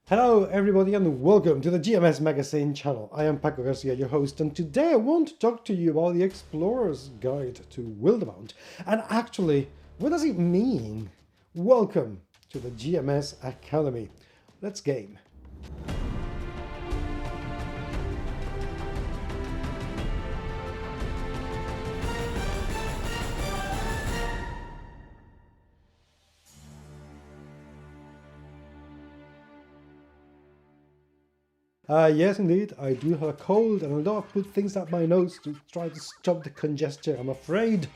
Hello everybody and welcome to the GMS Magazine channel. I am Paco Garcia, your host, and today I want to talk to you about the Explorer's Guide to Wildemount. And actually, what does it mean? Welcome to the GMS Academy. Let's game. Yes, indeed, I do have a cold and a lot of put things up my nose to try to stop the congestion. I'm afraid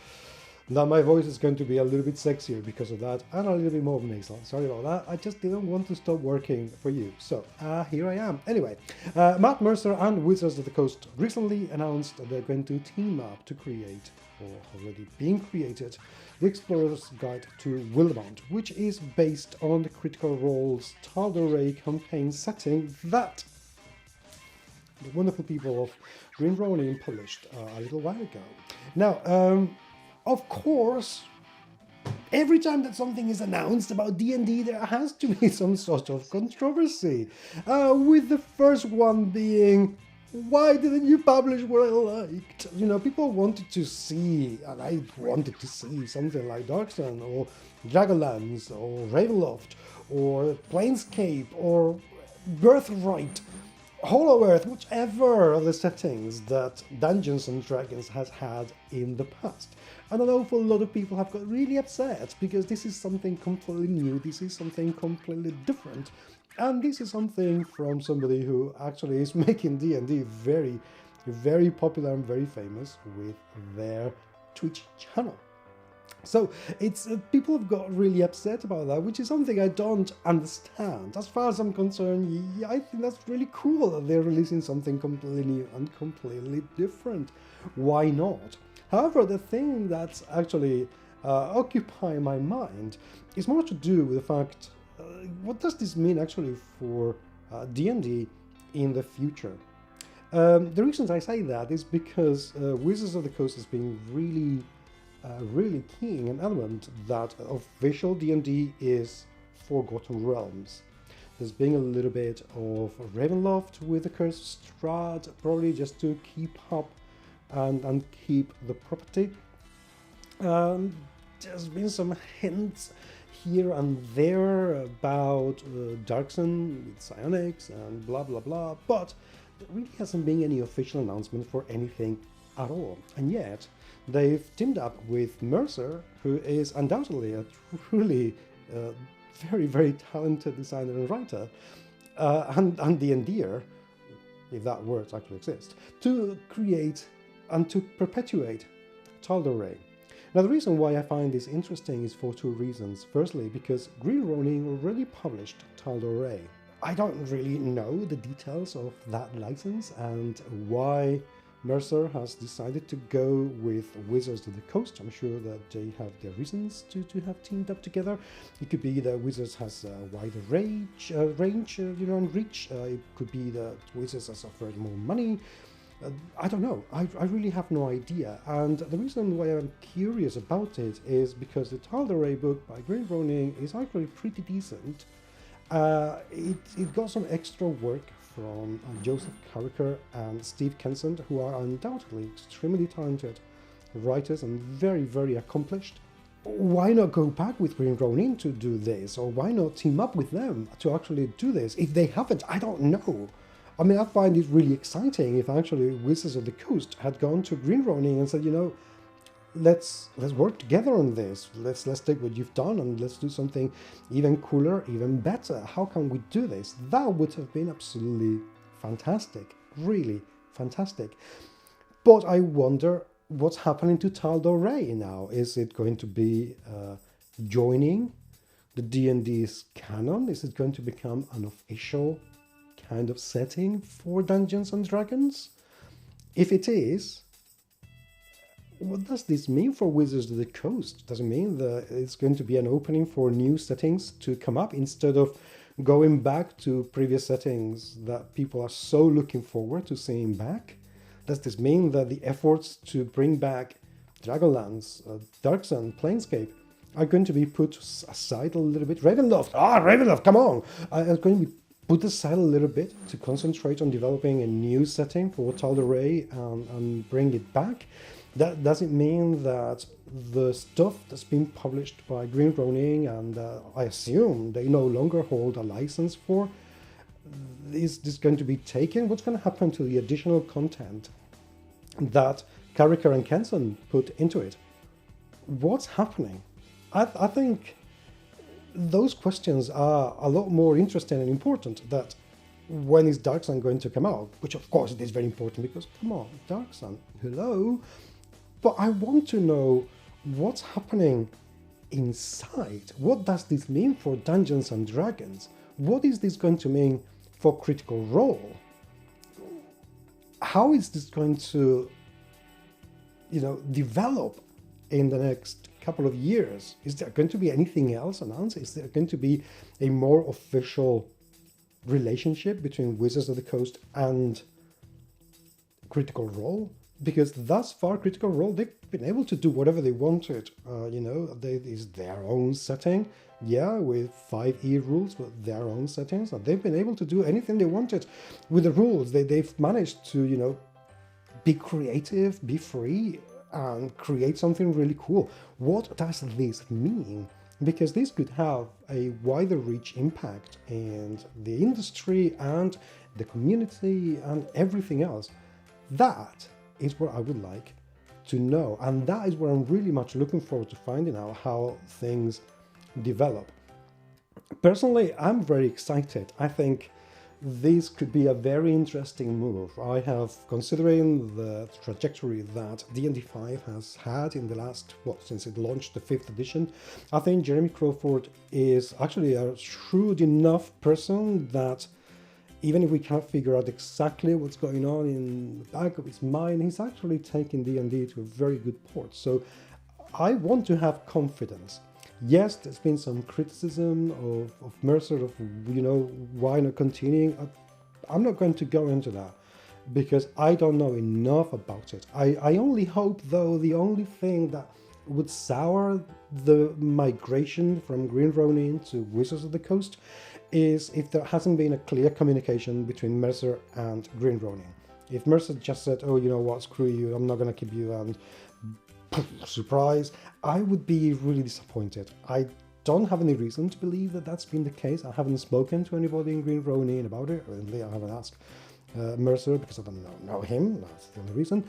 that my voice is going to be a little bit sexier because of that and a little bit more nasal. Sorry about that. I just didn't want to stop working for you. So here I am. Anyway, Matt Mercer and Wizards of the Coast recently announced that they're going to team up to create, or already being created, the Explorer's Guide to Wildemount, which is based on the Critical Role's Tal'Dorei campaign setting that the wonderful people of Green Ronin published a little while ago. Now, of course, every time that something is announced about D&D, there has to be some sort of controversy. With the first one being, why didn't you publish what I liked? You know, people wanted to see, and I wanted to see something like Darksun, or Dragonlance, or Ravenloft, or Planescape, or Birthright, Hollow Earth, whichever of the settings that Dungeons and Dragons has had in the past. And an awful lot of people have got really upset because this is something completely new, this is something completely different, and this is something from somebody who actually is making D&D very, very popular and very famous with their Twitch channel. So it's people have got really upset about that, which is something I don't understand. As far as I'm concerned, yeah, I think that's really cool that they're releasing something completely new and completely different. Why not? However, the thing that's actually occupying my mind is more to do with the fact, what does this mean actually for D&D in the future? The reasons I say that is because Wizards of the Coast has been really key an element that official D&D is Forgotten Realms. There's been a little bit of Ravenloft with the Cursed Strahd, probably just to keep up and keep the property. There's been some hints here and there about Darksun with psionics and blah blah blah, but there really hasn't been any official announcement for anything at all. And yet, they've teamed up with Mercer, who is undoubtedly a truly very, very talented designer and writer, and the endear, if that word actually exists, to create and to perpetuate Tal'Dorei. Now, the reason why I find this interesting is for two reasons. Firstly, because Green Ronin already published Tal'Dorei. I don't really know the details of that license and why Mercer has decided to go with Wizards of the Coast. I'm sure that they have their reasons to have teamed up together. It could be that Wizards has a wider range, and reach. It could be that Wizards has offered more money. I don't know. I really have no idea. And the reason why I'm curious about it is because the Tal'Dorei book by Green Ronin is actually pretty decent. It got some extra work from Joseph Carriker and Steve Kenson, who are undoubtedly extremely talented writers and very, very accomplished. Why not go back with Green Ronin to do this? Or why not team up with them to actually do this? If they haven't, I don't know. I mean, I find it really exciting if actually Wizards of the Coast had gone to Green Ronin and said, you know, let's work together on this. Let's take what you've done and let's do something even cooler, even better. How can we do this? That would have been absolutely fantastic, really fantastic. But I wonder what's happening to Tal'Dorei now. Is it going to be joining the D&D's canon? Is it going to become an official kind of setting for Dungeons and Dragons? If it is, what does this mean for Wizards of the Coast? Does it mean that it's going to be an opening for new settings to come up instead of going back to previous settings that people are so looking forward to seeing back? Does this mean that the efforts to bring back Dragonlance, Darksun, Planescape are going to be put aside a little bit? Ravenloft, come on! Are going to be put aside a little bit to concentrate on developing a new setting for Tal'Dorei and bring it back. That doesn't mean that the stuff that's been published by Green Ronin, and I assume they no longer hold a license for, is this going to be taken? What's going to happen to the additional content that Carriker and Kenson put into it? What's happening? I think those questions are a lot more interesting and important. That when is Dark Sun going to come out? Which of course it is very important, because come on, Dark Sun, hello. But I want to know what's happening inside. What does this mean for Dungeons and Dragons? What is this going to mean for Critical Role? How is this going to, develop in the next couple of years? Is there going to be anything else announced? Is there going to be a more official relationship between Wizards of the Coast and Critical Role? Because thus far, Critical Role, they've been able to do whatever they wanted. It's their own setting, with 5e rules, with their own settings, and they've been able to do anything they wanted with the rules. They've managed to, be creative, be free, and create something really cool. What does this mean? Because this could have a wider reach impact in the industry and the community and everything else. That is what I would like to know, and that is what I'm really much looking forward to finding out how things develop. Personally, I'm very excited. I think this could be a very interesting move. I have, considering the trajectory that D&D 5 has had in the last, since it launched the 5th edition, I think Jeremy Crawford is actually a shrewd enough person that even if we can't figure out exactly what's going on in the back of his mind, he's actually taking D&D to a very good port. So I want to have confidence. Yes, there's been some criticism of Mercer, of, why not continuing. I'm not going to go into that because I don't know enough about it. I only hope, though, the only thing that would sour the migration from Green Ronin to Wizards of the Coast is if there hasn't been a clear communication between Mercer and Green Ronin. If Mercer just said, oh, you know what, screw you, I'm not going to keep you, and surprise, I would be really disappointed. I don't have any reason to believe that that's been the case. I haven't spoken to anybody in Green Ronin about it. I haven't asked Mercer because I don't know him. That's the only reason.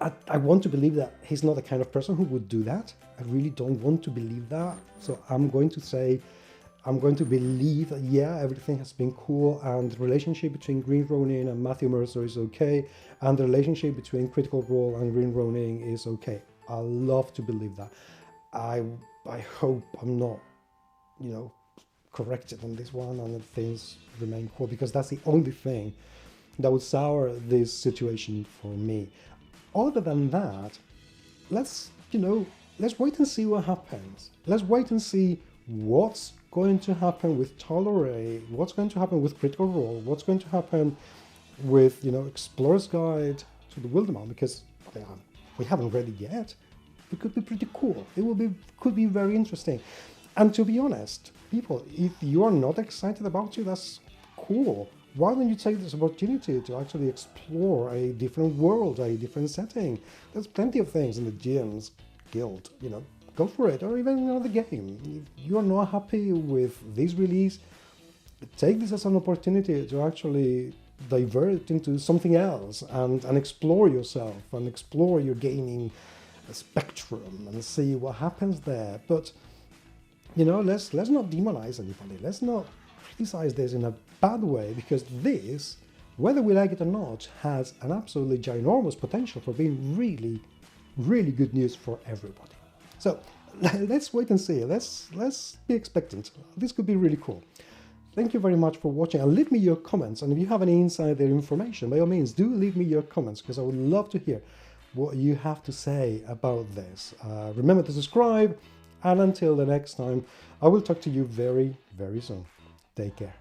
I want to believe that he's not the kind of person who would do that. I really don't want to believe that. So I'm going to believe that, everything has been cool, and the relationship between Green Ronin and Matthew Mercer is okay, and the relationship between Critical Role and Green Ronin is okay. I love to believe that. I hope I'm not, corrected on this one, and that things remain cool, because that's the only thing that would sour this situation for me. Other than that, let's wait and see what happens. Let's wait and see what's going to happen with Tal'Dorei, what's going to happen with Critical Role, what's going to happen with, Explorer's Guide to the Wildemount, because we haven't read it yet. It could be pretty cool. Could be very interesting. And to be honest, people, if you're not excited about it, that's cool. Why don't you take this opportunity to actually explore a different world, a different setting? There's plenty of things in the GM's Guild, go for it, or even another game. If you're not happy with this release, take this as an opportunity to actually divert into something else and explore yourself and explore your gaming spectrum and see what happens there. But let's not demonize anybody. Let's not criticize this in a bad way, because this, whether we like it or not, has an absolutely ginormous potential for being really, really good news for everybody. So let's wait and see. Let's be expectant. This could be really cool. Thank you very much for watching, and leave me your comments. And if you have any insider information, by all means, do leave me your comments, because I would love to hear what you have to say about this. Remember to subscribe, and until the next time, I will talk to you very, very soon. Take care.